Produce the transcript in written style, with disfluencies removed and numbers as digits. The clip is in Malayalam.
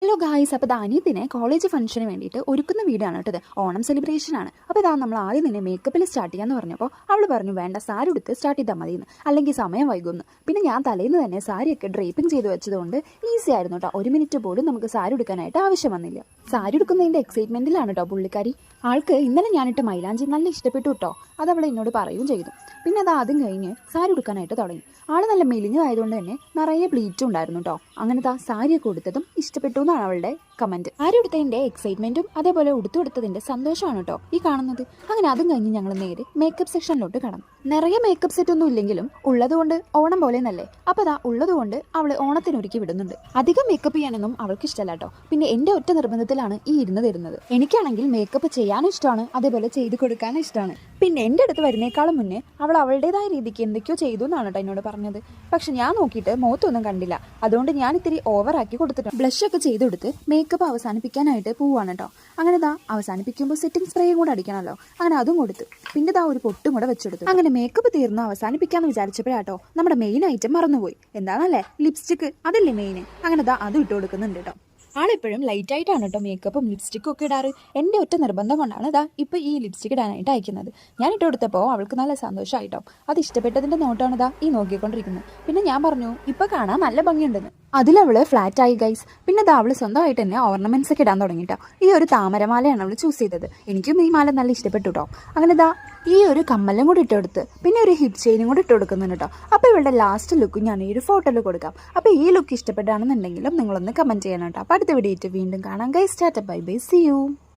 ഹലോ ഗായ്സ്, അപ്പോൾ അനിയത്തിനെ കോളേജ് ഫംഗ്ഷന് വേണ്ടിയിട്ട് ഒരുക്കുന്ന വീഡിയോ ആണ് കേട്ടത്. ഓണം സെലിബ്രേഷൻ ആണ്. അപ്പോൾ ഇതാ നമ്മൾ ആദ്യം തന്നെ മേക്കപ്പിൽ സ്റ്റാർട്ട് ചെയ്യാന്ന് പറഞ്ഞപ്പോൾ അവൾ പറഞ്ഞു വേണ്ട, സാരി എടുത്ത് സ്റ്റാർട്ട് ചെയ്താൽ മതി എന്ന്, അല്ലെങ്കിൽ സമയം വൈകുമെന്ന്. പിന്നെ ഞാൻ തലേന്ന് തന്നെ സാരിയൊക്കെ ഡ്രേപ്പിംഗ് ചെയ്ത് വെച്ചതുകൊണ്ട് ഈസി ആയിരുന്നു കേട്ടോ. 1 മിനിറ്റ് പോലും നമുക്ക് സാരി എടുക്കാനായിട്ട് ആവശ്യം വന്നില്ല. സാരി എടുക്കുന്നതിൻ്റെ എക്സൈറ്റ്മെൻറ്റിലാണ് കേട്ടോ പുള്ളിക്കാരി. ആൾക്ക് ഇന്നലെ ഞാനിട്ട് മൈലാഞ്ചി നല്ല ഇഷ്ടപ്പെട്ടു കേട്ടോ. അത് അവൾ എന്നോട് പറയുകയും ചെയ്തു. പിന്നെ അത് ആദ്യം കഴിഞ്ഞ് സാരി എടുക്കാനായിട്ട് തുടങ്ങി. ആൾ നല്ല മെലിഞ്ഞതായതുകൊണ്ട് തന്നെ നിറയെ ബ്ലീച്ചും ഉണ്ടായിരുന്നു കേട്ടോ. അങ്ങനത്തെ സാരിയൊക്കെ കൊടുത്തതും ഇഷ്ടപ്പെട്ടു എന്നാണ് അവളുടെ കമന്റ്. സാരി എടുത്തതിന്റെ എക്സൈറ്റ്മെന്റും അതേപോലെ ഉടുത്തുകൊടുത്തതിന്റെ സന്തോഷമാണ് കേട്ടോ ഈ കാണുന്നത്. അങ്ങനെ അതും കഴിഞ്ഞ് ഞങ്ങൾ നേരെ മേക്കപ്പ് സെക്ഷനിലോട്ട് കടന്നു. നിറയെ മേക്കപ്പ് സെറ്റ് ഒന്നും ഇല്ലെങ്കിലും ഉള്ളതുകൊണ്ട് ഓണം പോലെ നല്ലേ. അപ്പൊ അതാ ഉള്ളതുകൊണ്ട് അവള് ഓണത്തിനൊരുക്കി വിടുന്നുണ്ട്. അധികം മേക്കപ്പ് ചെയ്യാനൊന്നും അവൾക്ക് ഇഷ്ടമല്ല കേട്ടോ. പിന്നെ എന്റെ ഒറ്റ നിർബന്ധത്തിലാണ് ഈ ഇരുന്ന് തരുന്നത്. എനിക്കാണെങ്കിൽ മേക്കപ്പ് ചെയ്യാനും ഇഷ്ടമാണ്, അതേപോലെ ചെയ്ത് കൊടുക്കാനും ഇഷ്ടമാണ്. പിന്നെ എൻ്റെ അടുത്ത് വരുന്നേക്കാളും മുന്നേ അവൾ അവളുടേതായ രീതിക്ക് എന്തൊക്കെയോ ചെയ്തു എന്നാണ് കേട്ടോ എന്നോട് പറഞ്ഞത്. പക്ഷെ ഞാൻ നോക്കിയിട്ട് മുഖത്തൊന്നും കണ്ടില്ല. അതുകൊണ്ട് ഞാൻ ഇത്തിരി ഓവറാക്കി കൊടുത്തിട്ടുണ്ട്. ബ്ലഷ് ഒക്കെ ചെയ്ത് കൊടുത്ത് മേക്കപ്പ് അവസാനിപ്പിക്കാനായിട്ട് പോവാണ് കേട്ടോ. അങ്ങനെ ദാ അവസാനിപ്പിക്കുമ്പോൾ സെറ്റിംഗ് സ്പ്രേയും കൂടെ അടിക്കണമല്ലോ. അങ്ങനെ അതും കൊടുത്തു. പിന്നെ ദാ ഒരു പൊട്ടും കൂടെ വെച്ചെടുത്തു. അങ്ങനെ മേക്കപ്പ് തീർന്ന് അവസാനിപ്പിക്കാന്ന് വിചാരിച്ചപ്പോഴാട്ടോ നമ്മുടെ മെയിൻ ഐറ്റം മറന്നുപോയി. എന്താണല്ലേ, ലിപ്സ്റ്റിക്ക്. അതല്ലേ മെയിൻ. അങ്ങനെ ദാ അതും ഇട്ട് കൊടുക്കുന്നുണ്ട് കേട്ടോ. ആളെപ്പോഴും ലൈറ്റ് ആയിട്ടാണ് കേട്ടോ മേക്കപ്പും ലിപ്സ്റ്റിക്കും ഒക്കെ ഇടാറ്. എൻ്റെ ഒറ്റ നിർബന്ധം കൊണ്ടാണ് ഇതാ ഇപ്പോൾ ഈ ലിപ്സ്റ്റിക്ക് ഇടാനായിട്ട് അയക്കുന്നത്. ഞാൻ ഇട്ട് കൊടുത്തപ്പോൾ അവൾക്ക് നല്ല സന്തോഷമായിട്ടോ. അത് ഇഷ്ടപ്പെട്ടതിൻ്റെ നോട്ടാണ് ഇതാ ഈ നോക്കിക്കൊണ്ടിരിക്കുന്നത്. പിന്നെ ഞാൻ പറഞ്ഞു ഇപ്പോൾ കാണാൻ നല്ല ഭംഗിയുണ്ടെന്ന്. അതിലവള് ഫ്ലാറ്റ് ആയി ഗൈസ്. പിന്നെ അത് അവള് സ്വന്തമായിട്ട് തന്നെ ഓർണമെന്റ്സ് ഒക്കെ ഇടാൻ തുടങ്ങിട്ടോ. ഈ ഒരു താമരമാലയാണ് അവള് ചൂസ് ചെയ്തത്. എനിക്കും ഈ മാല നല്ല ഇഷ്ടപ്പെട്ടു കേട്ടോ. അങ്ങനെ ഇതാ ഈ ഒരു കമ്മലും കൂടി ഇട്ട് കൊടുത്ത് പിന്നെ ഒരു ഹിപ്പ് ചെയിനും കൂടി ഇട്ട് കൊടുക്കുന്നുണ്ട് കേട്ടോ. അപ്പോൾ ഇവളുടെ ലാസ്റ്റ് ലുക്ക് ഞാൻ ഈ ഒരു ഫോട്ടോയിൽ കൊടുക്കാം. അപ്പോൾ ഈ ലുക്ക് ഇഷ്ടപ്പെട്ടാണെന്നുണ്ടെങ്കിലും നിങ്ങളൊന്ന് കമന്റ് ചെയ്യണം കേട്ടോ. അപ്പോൾ അടുത്ത വീഡിയോ വീണ്ടും കാണാം guys. Tata bye bye, see U.